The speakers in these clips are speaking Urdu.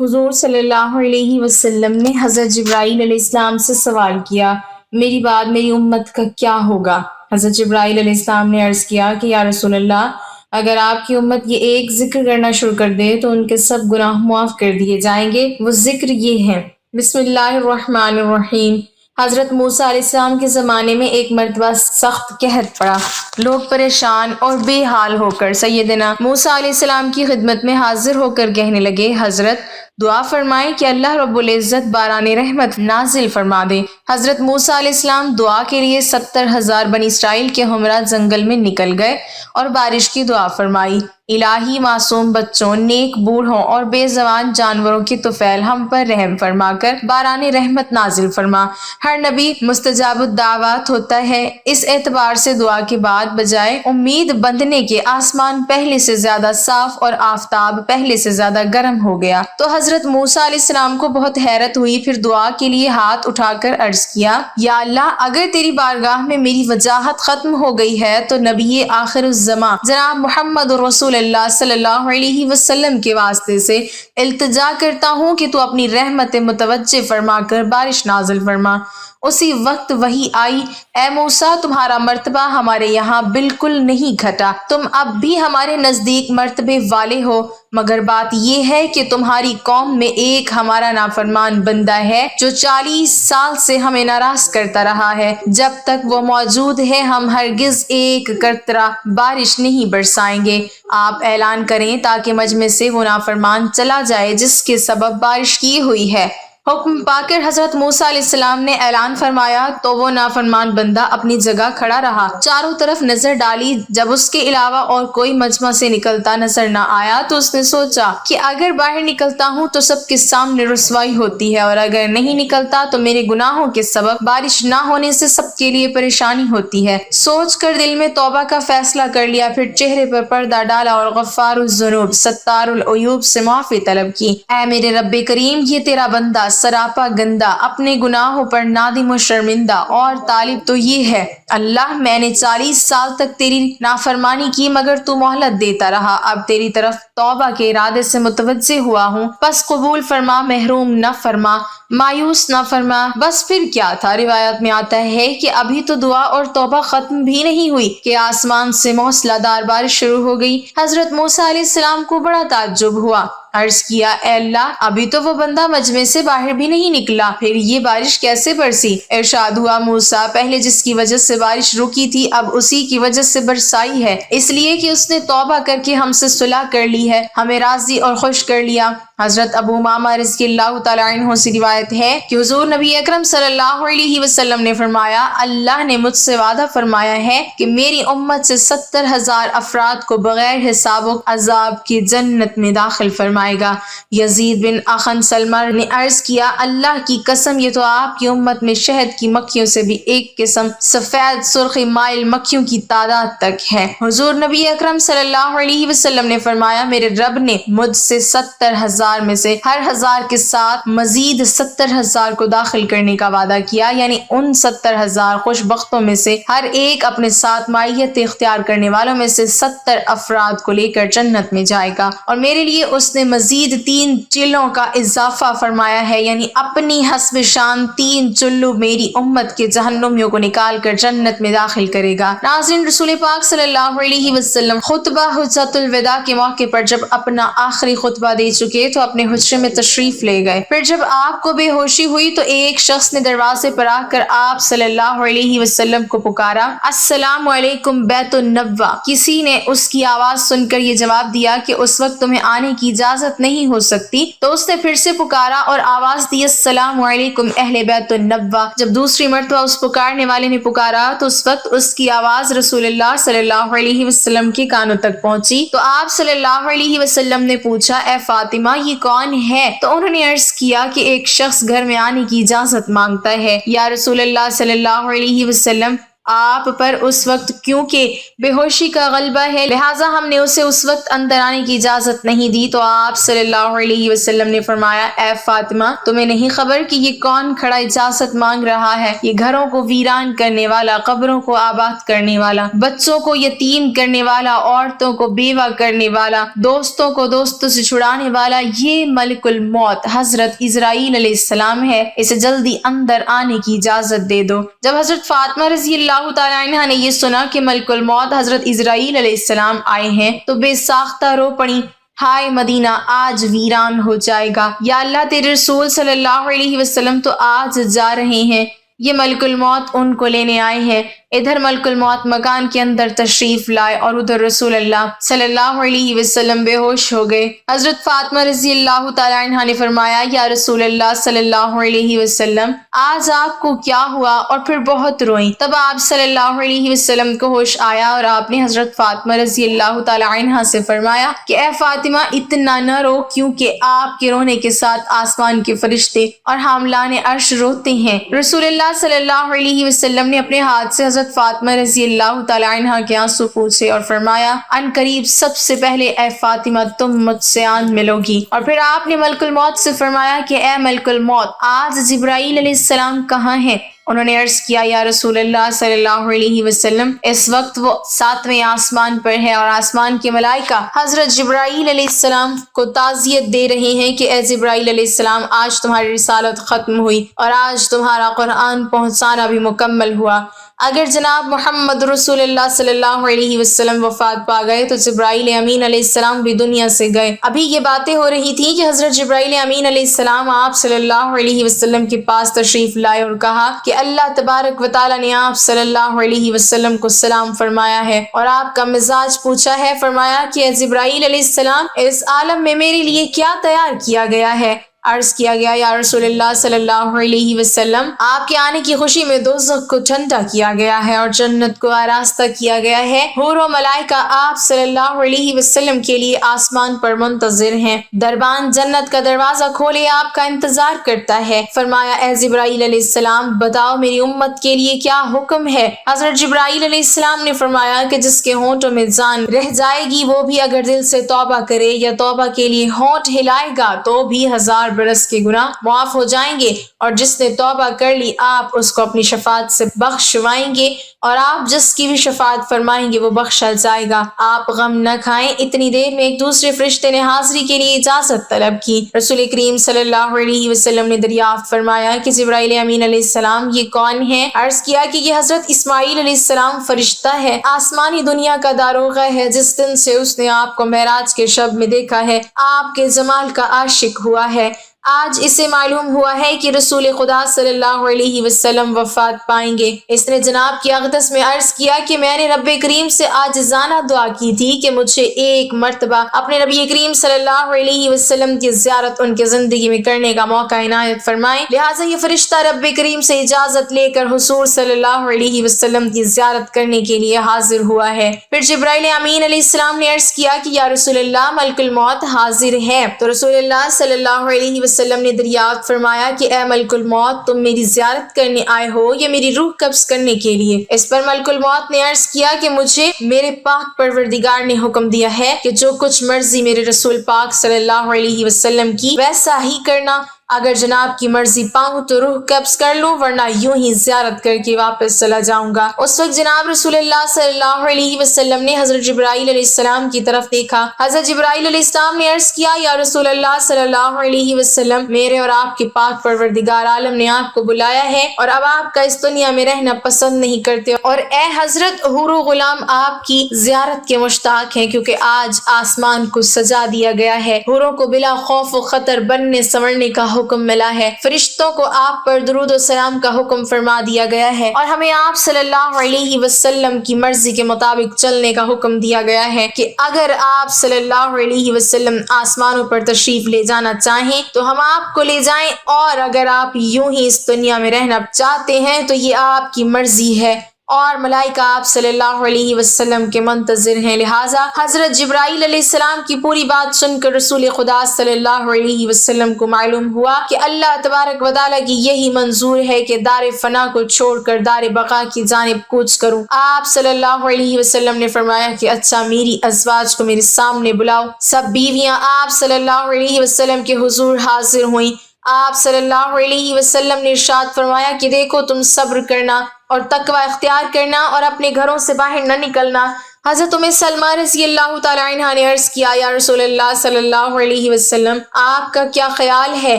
حضور صلی اللہ علیہ وسلم نے حضرت جبرائیل علیہ السلام سے سوال کیا، میری بعد میری امت کا کیا ہوگا؟ حضرت جبرائیل علیہ السلام نے عرض کیا کہ یا رسول اللہ، اگر آپ کی امت یہ ایک ذکر کرنا شروع کر دے تو ان کے سب گناہ معاف کر دیے جائیں گے۔ وہ ذکر یہ ہے: بسم اللہ الرحمن الرحیم۔ حضرت موسیٰ علیہ السلام کے زمانے میں ایک مرتبہ سخت قحط پڑا۔ لوگ پریشان اور بے حال ہو کر سیدنا موسیٰ علیہ السلام کی خدمت میں حاضر ہو کر کہنے لگے، حضرت دعا فرمائیں کہ اللہ رب العزت باران رحمت نازل فرما دے۔ حضرت موسیٰ علیہ السلام دعا کے لیے 70,000 بنی اسرائیل کے ہمراہ جنگل میں نکل گئے اور بارش کی دعا فرمائی۔ الہی معصوم بچوں، نیک بوڑھوں اور بے زبان جانوروں کی طفیل ہم پر رحم فرما کر باران رحمت نازل فرما۔ ہر نبی مستجاب الدعوات ہوتا ہے، اس اعتبار سے دعا کے بعد بجائے امید بندھنے کے آسمان پہلے سے زیادہ صاف اور آفتاب پہلے سے زیادہ گرم ہو گیا تو حضرت موسیٰ علیہ السلام کو بہت حیرت ہوئی۔ پھر دعا کے لیے ہاتھ اٹھا کر عرض کیا، یا اللہ، اگر تیری بارگاہ میں میری وجاہت ختم ہو گئی ہے تو نبی آخر الزماں جناب محمد رسول اللہ صلی اللہ علیہ وسلم کے واسطے سے التجا کرتا ہوں کہ تو اپنی رحمت متوجہ فرما کر بارش نازل فرما۔ اسی وقت وحی آئی، اے موسیٰ، تمہارا مرتبہ ہمارے یہاں بالکل نہیں گھٹا، تم اب بھی ہمارے نزدیک مرتبے والے ہو، مگر بات یہ ہے کہ تمہاری قوم میں ایک ہمارا نافرمان بندہ ہے جو 40 سال سے ہمیں ناراض کرتا رہا ہے۔ جب تک وہ موجود ہے ہم ہرگز ایک قطرہ بارش نہیں برسائیں گے۔ آپ اعلان کریں تاکہ مجمع سے وہ نافرمان چلا جائے جس کے سبب بارش کی ہوئی ہے۔ حکم پا کر حضرت موسیٰ علیہ السلام نے اعلان فرمایا تو وہ نافرمان بندہ اپنی جگہ کھڑا رہا، چاروں طرف نظر ڈالی۔ جب اس کے علاوہ اور کوئی مجمع سے نکلتا نظر نہ آیا تو اس نے سوچا کہ اگر باہر نکلتا ہوں تو سب کے سامنے رسوائی ہوتی ہے، اور اگر نہیں نکلتا تو میرے گناہوں کے سبب بارش نہ ہونے سے سب کے لیے پریشانی ہوتی ہے۔ سوچ کر دل میں توبہ کا فیصلہ کر لیا، پھر چہرے پر پردہ ڈالا اور غفار الذنوب ستار العیوب سے معافی طلب کی۔ اے میرے رب کریم، یہ تیرا بندہ سراپا گندہ، اپنے گناہوں پر نادم و شرمندہ اور طالب تو یہ ہے، اللہ، میں نے 40 سال تک تیری نافرمانی کی مگر تو مہلت دیتا رہا، اب تیری طرف توبہ کے ارادے سے متوجہ ہوا ہوں، بس قبول فرما، محروم نہ فرما، مایوس نہ فرما۔ بس پھر کیا تھا؟ روایت میں آتا ہے کہ ابھی تو دعا اور توبہ ختم بھی نہیں ہوئی کہ آسمان سے موسلا دھار بارش شروع ہو گئی۔ حضرت موسیٰ علیہ السلام کو بڑا تعجب ہوا، عرض کیا، اے اللہ، ابھی تو وہ بندہ مجمع سے باہر بھی نہیں نکلا، پھر یہ بارش کیسے برسی؟ ارشاد ہوا، موسیٰ، پہلے جس کی وجہ سے بارش رکی تھی اب اسی کی وجہ سے برسائی ہے، اس لیے کہ اس نے توبہ کر کے ہم سے صلح کر لی ہے، ہمیں راضی اور خوش کر لیا۔ حضرت ابو امامہ رضی اللہ تعالیٰ عنہ سے روایت ہے کہ حضور نبی اکرم صلی اللہ علیہ وسلم نے فرمایا، اللہ نے مجھ سے وعدہ فرمایا ہے کہ میری امت سے 70,000 افراد کو بغیر حساب و عذاب کی جنت میں داخل فرمائے گا۔ یزید بن اخن سلمہ نے عرض کیا، اللہ کی قسم، یہ تو آپ کی امت میں شہد کی مکھیوں سے بھی ایک قسم سفید سرخ مائل مکھیوں کی تعداد تک ہے۔ حضور نبی اکرم صلی اللہ علیہ وسلم نے فرمایا، میرے رب نے مجھ سے 70,000 میں سے ہر 1000 کے ساتھ مزید 70,000 کو داخل کرنے کا وعدہ کیا، یعنی ان 70,000 خوش بختوں میں سے ہر ایک اپنے ساتھ معیت اختیار کرنے والوں میں سے 70 افراد کو لے کر جنت میں جائے گا، اور میرے لیے اس نے مزید 3 چلوں کا اضافہ فرمایا ہے، یعنی اپنی حسب شان 3 چلو میری امت کے جہنمیوں کو نکال کر جنت میں داخل کرے گا۔ ناظرین، رسول پاک صلی اللہ علیہ وسلم خطبہ حجۃ الوداع کے موقع پر جب اپنا آخری خطبہ دے چکے تو اپنے حجرے میں تشریف لے گئے۔ پھر جب آپ کو بے ہوشی ہوئی تو ایک شخص نے دروازے پر آ کر آپ صلی اللہ علیہ وسلم کو پکارا، السلام علیکم بیت النبوہ۔ کسی نے اس کی آواز سن کر یہ جواب دیا کہ اس وقت تمہیں آنے کی اجازت نہیں ہو سکتی، تو اس نے پھر سے پکارا اور آواز دی، السلام علیکم اہل بیت النبوہ۔ جب دوسری مرتبہ اس پکارنے والے نے پکارا تو اس وقت اس کی آواز رسول اللہ صلی اللہ علیہ وسلم کے کانوں تک پہنچی، تو آپ صلی اللہ علیہ وسلم نے پوچھا، اے فاطمہ، یہ کون ہے؟ تو انہوں نے عرض کیا کہ ایک شخص گھر میں آنے کی اجازت مانگتا ہے۔ یا رسول اللہ صلی اللہ علیہ وسلم، آپ پر اس وقت کیونکہ بے ہوشی کا غلبہ ہے، لہٰذا ہم نے اسے اس وقت اندر آنے کی اجازت نہیں دی۔ تو آپ صلی اللہ علیہ وسلم نے فرمایا، اے فاطمہ، تمہیں نہیں خبر کہ یہ کون کھڑا اجازت مانگ رہا ہے؟ یہ گھروں کو ویران کرنے والا، قبروں کو آباد کرنے والا، بچوں کو یتیم کرنے والا، عورتوں کو بیوہ کرنے والا، دوستوں کو دوستوں سے چھڑانے والا، یہ ملک الموت حضرت اسرائیل علیہ السلام ہے، اسے جلدی اندر آنے کی اجازت دے دو۔ جب حضرت فاطمہ رضی اللہ تعالی عنہا نے یہ سنا کہ ملک الموت حضرت اسرائیل علیہ السلام آئے ہیں تو بے ساختہ رو پڑی، ہائے مدینہ آج ویران ہو جائے گا، یا اللہ تیرے رسول صلی اللہ علیہ وسلم تو آج جا رہے ہیں، یہ ملک الموت ان کو لینے آئے ہیں۔ ادھر ملک الموت مکان کے اندر تشریف لائے اور ادھر رسول اللہ صلی اللہ علیہ وسلم بے ہوش ہو گئے۔ حضرت فاطمہ رضی اللہ تعالی عنہا نے فرمایا، یا رسول اللہ صلی اللہ علیہ وسلم، آج آپ کو کیا ہوا؟ اور پھر بہت روئیں۔ تب آپ صلی اللہ علیہ وسلم کو ہوش آیا اور آپ نے حضرت فاطمہ رضی اللہ تعالی عنہا سے فرمایا کہ اے فاطمہ اتنا نہ رو، کیونکہ آپ کے رونے کے ساتھ آسمان کے فرشتے اور حاملان عرش روتے ہیں۔ رسول اللہ صلی اللہ علیہ وسلم نے اپنے ہاتھ سے حضرت فاطمہ رضی اللہ تعالی عنہا کے آنسو پوچھے اور فرمایا، ان قریب سب سے پہلے اے فاطمہ تم مجھ سے آن ملو گی۔ اور پھر آپ نے ملک الموت سے فرمایا کہ اے ملک الموت، آج جبرائیل علیہ السلام کہاں ہیں؟ انہوں نے عرض کیا، یا رسول اللہ صلی اللہ علیہ وسلم، اس وقت وہ 7ویں آسمان پر ہے اور آسمان کے ملائکہ حضرت جبرائیل علیہ السلام کو تعزیت دے رہے ہیں کہ اے جبرائیل علیہ السلام، آج تمہاری رسالت ختم ہوئی اور آج تمہارا قرآن پہنچانا بھی مکمل ہوا۔ اگر جناب محمد رسول اللہ صلی اللہ علیہ وسلم وفات پا گئے تو جبرائیل امین علیہ السلام بھی دنیا سے گئے۔ ابھی یہ باتیں ہو رہی تھی کہ حضرت جبرائیل امین علیہ السلام آپ صلی اللہ علیہ وسلم کے پاس تشریف لائے اور کہا کہ اللہ تبارک و تعالیٰ نے آپ صلی اللہ علیہ وسلم کو سلام فرمایا ہے اور آپ کا مزاج پوچھا ہے۔ فرمایا کہ اے جبرائیل علیہ السلام، اس عالم میں میرے لیے کیا تیار کیا گیا ہے؟ عرض کیا گیا، یا رسول اللہ صلی اللہ علیہ وسلم، آپ کے آنے کی خوشی میں دوزخ کو ٹھنڈا کیا گیا ہے اور جنت کو آراستہ کیا گیا ہے۔ حور و ملائکہ آپ صلی اللہ علیہ وسلم کے لیے آسمان پر منتظر ہیں، دربان جنت کا دروازہ کھولے آپ کا انتظار کرتا ہے۔ فرمایا، اے جبرائیل علیہ السلام، بتاؤ میری امت کے لیے کیا حکم ہے؟ حضرت جبرائیل علیہ السلام نے فرمایا کہ جس کے ہونٹوں میں جان رہ جائے گی وہ بھی اگر دل سے توبہ کرے یا توبہ کے لیے ہونٹ ہلائے گا تو بھی 1000 برس کے گناہ معاف ہو جائیں گے، اور جس نے توبہ کر لی آپ اس کو اپنی شفاعت سے بخشوائیں گے اور آپ جس کی بھی شفاعت فرمائیں گے وہ بخشا جائے گا۔ آپ غم نہ کھائیں۔ اتنی دیر میں ایک دوسرے فرشتے نے حاضری کے لیے اجازت طلب کی۔ رسول کریم صلی اللہ علیہ وسلم نے دریافت فرمایا کہ جبرائیل امین علیہ السلام یہ کون ہے؟ عرض کیا کہ یہ حضرت اسماعیل علیہ السلام فرشتہ ہے، آسمانی دنیا کا داروغہ ہے، جس دن سے اس نے آپ کو معراج کے شب میں دیکھا ہے آپ کے جمال کا عاشق ہوا ہے۔ آج اسے معلوم ہوا ہے کہ رسول خدا صلی اللہ علیہ وسلم وفات پائیں گے۔ اس نے جناب کی اقدس میں عرض کیا کہ میں نے رب کریم سے عاجزانہ دعا کی تھی کہ مجھے ایک مرتبہ اپنے نبی کریم صلی اللہ علیہ وسلم کی زیارت ان کے زندگی میں کرنے کا موقع عنایت فرمائیں، لہٰذا یہ فرشتہ رب کریم سے اجازت لے کر حضور صلی اللہ علیہ وسلم کی زیارت کرنے کے لیے حاضر ہوا ہے۔ پھر جبرائیل امین علیہ السلام نے عرض کیا کہ یا رسول اللہ، ملک الموت حاضر ہے۔ تو رسول اللہ صلی اللہ علیہ وسلم نے دریافت فرمایا کہ اے ملک الموت، تم میری زیارت کرنے آئے ہو یا میری روح قبض کرنے کے لیے؟ اس پر ملک الموت نے عرض کیا کہ مجھے میرے پاک پروردگار نے حکم دیا ہے کہ جو کچھ مرضی میرے رسول پاک صلی اللہ علیہ وسلم کی ویسا ہی کرنا۔ اگر جناب کی مرضی پاؤں تو روح قبض کر لوں، ورنہ یوں ہی زیارت کر کے واپس چلا جاؤں گا۔ اس وقت جناب رسول اللہ صلی اللہ علیہ وسلم نے حضرت جبرائیل علیہ السلام کی طرف دیکھا۔ حضرت جبرائیل علیہ السلام نے عرض کیا، یا رسول اللہ صلی اللہ علیہ وسلم، میرے اور آپ کے پاک پروردگار عالم نے آپ کو بلایا ہے اور اب آپ کا اس دنیا میں رہنا پسند نہیں کرتے، اور اے حضرت، حور و غلام آپ کی زیارت کے مشتاق ہیں، کیونکہ آج آسمان کو سجا دیا گیا ہے، حوروں کو بلا خوف و خطر بننے سنورنے کا حکم ملا ہے، فرشتوں کو آپ پر درود و سلام کا حکم فرما دیا گیا ہے، اور ہمیں آپ صلی اللہ علیہ وسلم کی مرضی کے مطابق چلنے کا حکم دیا گیا ہے کہ اگر آپ صلی اللہ علیہ وسلم آسمانوں پر تشریف لے جانا چاہیں تو ہم آپ کو لے جائیں، اور اگر آپ یوں ہی اس دنیا میں رہنا چاہتے ہیں تو یہ آپ کی مرضی ہے، اور ملائکہ آپ صلی اللہ علیہ وسلم کے منتظر ہیں۔ لہٰذا حضرت جبرائیل علیہ السلام کی پوری بات سن کر رسول خدا صلی اللہ علیہ وسلم کو معلوم ہوا کہ اللہ تبارک و تعالیٰ کی یہی منظور ہے کہ دار فنا کو چھوڑ کر دار بقا کی جانب کوچ کروں۔ آپ صلی اللہ علیہ وسلم نے فرمایا کہ اچھا، میری ازواج کو میرے سامنے بلاؤ۔ سب بیویاں آپ صلی اللہ علیہ وسلم کے حضور حاضر ہوئیں۔ آپ صلی اللہ علیہ وسلم نے ارشاد فرمایا کہ دیکھو، تم صبر کرنا اور تقوی اختیار کرنا اور اپنے گھروں سے باہر نہ نکلنا۔ حضرت ام سلمہ رضی اللہ تعالی عنہا نے عرض کیا، یا رسول اللہ صلی اللہ علیہ وسلم، آپ کا کیا خیال ہے؟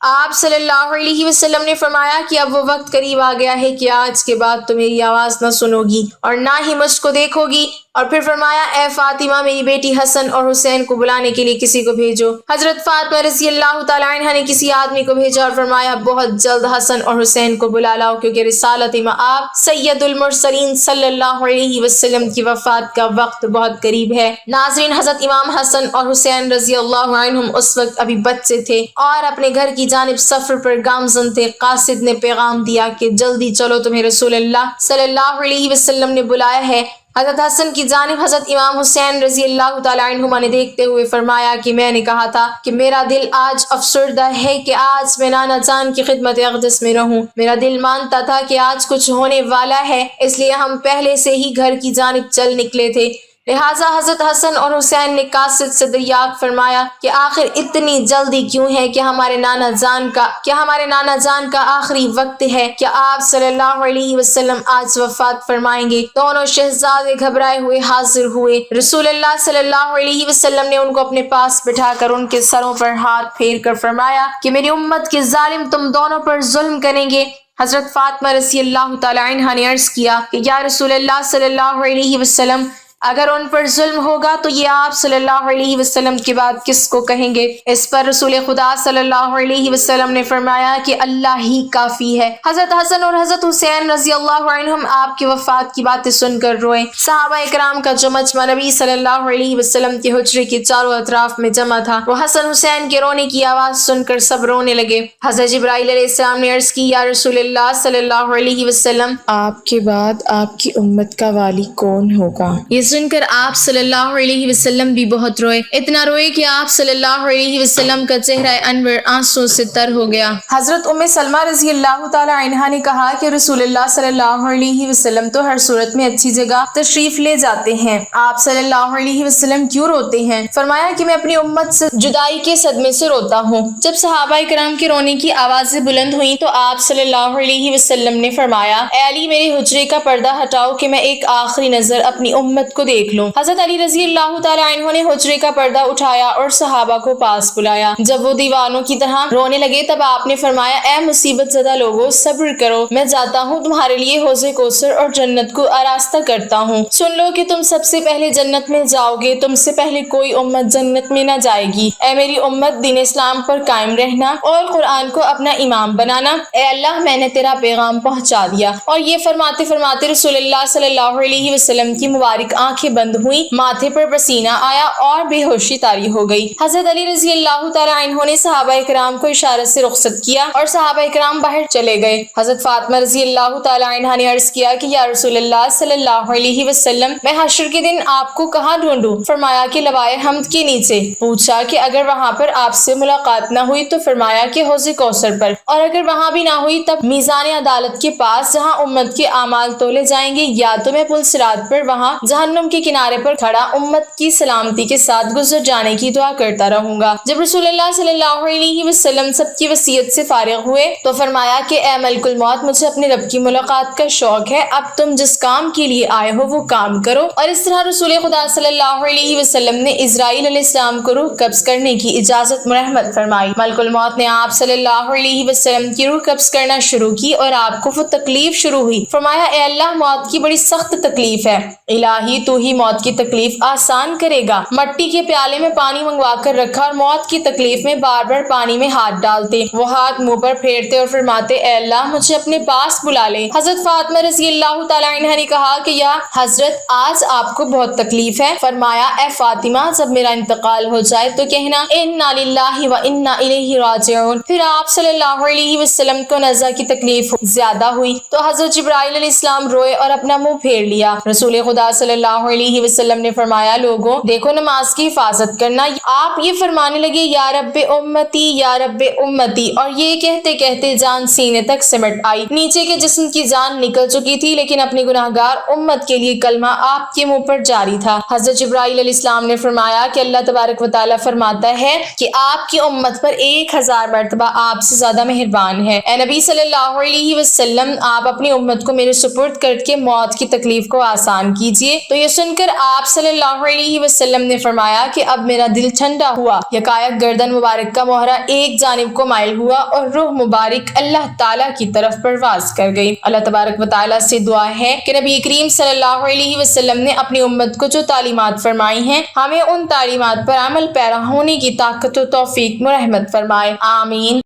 آپ صلی اللہ علیہ وسلم نے فرمایا کہ اب وہ وقت قریب آ گیا ہے کہ آج کے بعد تو میری آواز نہ سنو گی اور نہ ہی مجھ کو دیکھو گی۔ اور پھر فرمایا، اے فاطمہ، میری بیٹی حسن اور حسین کو بلانے کے لیے کسی کو بھیجو۔ حضرت فاطمہ رضی اللہ تعالی عنہا نے کسی آدمی کو بھیجا اور فرمایا، بہت جلد حسن اور حسین کو بلا لاؤ، کیونکہ رسالت مآب سید المرسلین صلی اللہ علیہ وسلم کی وفات کا وقت بہت قریب ہے۔ ناظرین، حضرت امام حسن اور حسین رضی اللہ عنہم اس وقت ابھی بچے تھے اور اپنے گھر کی جانب سفر پر گامزن تھے۔ قاصد نے پیغام دیا کہ جلدی چلو، تمہیں رسول اللہ صلی اللہ علیہ وسلم نے بلایا ہے۔ حضرت حسن کی جانب حضرت امام حسین رضی اللہ تعالی عنہما نے دیکھتے ہوئے فرمایا کہ میں نے کہا تھا کہ میرا دل آج افسردہ ہے کہ آج میں نانا جان کی خدمت اقدس میں رہوں۔ میرا دل مانتا تھا کہ آج کچھ ہونے والا ہے، اس لیے ہم پہلے سے ہی گھر کی جانب چل نکلے تھے۔ لہٰذا حضرت حسن اور حسین نے قاصد سے دریافت فرمایا کہ آخر اتنی جلدی کیوں ہے کہ ہمارے نانا جان کا آخری وقت ہے، کیا آپ صلی اللہ علیہ وسلم آج وفات فرمائیں گے؟ دونوں شہزادے گھبرائے ہوئے حاضر ہوئے۔ رسول اللہ صلی اللہ علیہ وسلم نے ان کو اپنے پاس بٹھا کر ان کے سروں پر ہاتھ پھیر کر فرمایا کہ میری امت کے ظالم تم دونوں پر ظلم کریں گے۔ حضرت فاطمہ رضی اللہ تعالی عنہا نے عرض کیا کہ یا رسول اللہ صلی اللہ علیہ وسلم، اگر ان پر ظلم ہوگا تو یہ آپ صلی اللہ علیہ وسلم کے بعد کس کو کہیں گے؟ اس پر رسول خدا صلی اللہ علیہ وسلم نے فرمایا کہ اللہ ہی کافی ہے۔ حضرت حسن اور حضرت حسین رضی اللہ عنہم آپ کی وفات کی باتیں سن کر روئے۔ صحابہ اکرام کا جو مجمع نبی صلی اللہ علیہ وسلم کے حجرے کے چاروں اطراف میں جمع تھا، وہ حسن حسین کے رونے کی آواز سن کر سب رونے لگے۔ حضرت جبرائیل علیہ السلام نے عرض کی، یا رسول اللہ صلی اللہ علیہ وسلم، آپ کے بعد آپ کی امت کا والی کون ہوگا؟ یہ سن کر آپ صلی اللہ علیہ وسلم بھی بہت روئے، اتنا روئے کہ آپ صلی اللہ علیہ وسلم کا چہرہ انور آنسوں سے تر ہو گیا۔ حضرت ام سلمہ رضی اللہ تعالی عنہا نے کہا کہ رسول اللہ صلی اللہ علیہ وسلم تو ہر صورت میں اچھی جگہ تشریف لے جاتے ہیں، آپ صلی اللہ علیہ وسلم کیوں روتے ہیں؟ فرمایا کہ میں اپنی امت سے جدائی کے صدمے سے روتا ہوں۔ جب صحابہ کرام کے رونے کی آوازیں بلند ہوئیں تو آپ صلی اللہ علیہ وسلم نے فرمایا، اے علی، میرے حجرے کا پردہ ہٹاؤ کہ میں ایک آخری نظر اپنی امت کو دیکھ لوں۔ حضرت علی رضی اللہ تعالی عنہ نے حجرے کا پردہ اٹھایا اور صحابہ کو پاس بلایا۔ جب وہ دیوانوں کی طرح رونے لگے تب آپ نے فرمایا، اے مصیبت زدہ لوگو، صبر کرو، میں جاتا ہوں تمہارے لیے حوض کوثر اور جنت کو آراستہ کرتا ہوں۔ سن لو کہ تم سب سے پہلے جنت میں جاؤ گے، تم سے پہلے کوئی امت جنت میں نہ جائے گی۔ اے میری امت، دین اسلام پر قائم رہنا اور قرآن کو اپنا امام بنانا۔ اے اللہ، میں نے تیرا پیغام پہنچا دیا۔ اور یہ فرماتے فرماتے رسول اللہ صلی اللہ علیہ وسلم کی مبارک آنکھیں بند ہوئی، ماتھے پر پسینہ آیا اور بے ہوشی طاری ہو گئی۔ حضرت علی رضی اللہ تعالی عنہ نے صحابہ کرام کو اشارت سے رخصت کیا اور صحابہ کرام باہر چلے گئے۔ حضرت فاطمہ رضی اللہ تعالی عنہا نے عرض کیا کہ یا رسول اللہ صلی اللہ علیہ وسلم، میں حشر کے دن آپ کو کہاں ڈھونڈوں؟ فرمایا کہ لوائے حمد کے نیچے۔ پوچھا کہ اگر وہاں پر آپ سے ملاقات نہ ہوئی تو فرمایا کہ حوض کوثر پر، اور اگر وہاں بھی نہ ہوئی تب میزان عدالت کے پاس جہاں امت کے اعمال تولے جائیں گے، یا تو میں پل صراط پر وہاں جہنم کے کنارے پر کھڑا امت کی سلامتی کے ساتھ گزر جانے کی دعا کرتا رہوں گا۔ جب رسول اللہ صلی اللہ علیہ وسلم سب کی وصیت سے فارغ ہوئے تو فرمایا کہ اے ملک الموت، مجھے اپنے رب کی ملاقات کا شوق ہے، اب تم جس کام کے لیے آئے ہو وہ کام کرو۔ اور اس طرح رسول خدا صلی اللہ علیہ وسلم نے اسرائیل علیہ السلام کو روح قبض کرنے کی اجازت مرحمت فرمائی۔ ملک الموت نے آپ صلی اللہ علیہ وسلم کی روح قبض کرنا شروع کی اور آپ کو وہ تکلیف شروع ہوئی۔ فرمایا، اے اللہ، موت کی بڑی سخت تکلیف ہے، الہی تو ہی موت کی تکلیف آسان کرے گا۔ مٹی کے پیالے میں پانی منگوا کر رکھا اور موت کی تکلیف میں بار بار پانی میں ہاتھ ڈالتے، وہ ہاتھ منہ پر پھیرتے اور فرماتے اے اللہ مجھے اپنے پاس بلا لے۔ حضرت فاطمہ رضی اللہ تعالی عنہا نے کہا کہ یا حضرت آج آپ کو بہت تکلیف ہے؟ فرمایا اے فاطمہ جب میرا انتقال ہو جائے تو کہنا انا للہ و انا الیہ راجعون۔ پھر آپ صلی اللہ علیہ وسلم کو نزع کی تکلیف زیادہ ہوئی تو حضرت جبرائیل علیہ السلام روئے اور اپنا منہ پھیر لیا۔ رسول خدا صلی اللہ علیہ وسلم نے فرمایا لوگوں دیکھو نماز کی حفاظت کرنا۔ آپ یہ فرمانے لگے یا رب امتی یا رب امتی، اور یہ کہتے کہتے جان سینے تک سمٹ آئی۔ نیچے کے جسم کی جان نکل چکی تھی لیکن اپنی گناہگار امت کے لیے کلمہ آپ کے منہ پر جاری تھا۔ حضرت جبرائیل علیہ السلام نے فرمایا کہ اللہ تبارک و تعالیٰ فرماتا ہے کہ آپ کی امت پر 1000 مرتبہ آپ سے زیادہ مہربان ہے۔ اے نبی صلی اللہ علیہ وسلم آپ اپنی امت کو میرے سپرد کر کے موت کی تکلیف کو آسان کیجیے۔ تو یہ سن کر آپ صلی اللہ علیہ وسلم نے فرمایا کہ اب میرا دل ٹھنڈا ہوا۔ یکایک گردن مبارک کا مہرہ ایک جانب کو مائل ہوا اور روح مبارک اللہ تعالیٰ کی طرف پرواز کر گئی۔ اللہ تبارک و تعالیٰ سے دعا ہے کہ نبی کریم صلی اللہ علیہ وسلم نے اپنی امت کو جو تعلیمات فرمائی ہیں ہمیں ان تعلیمات پر عمل پیرا ہونے کی طاقت و توفیق مرحمت فرمائے، آمین۔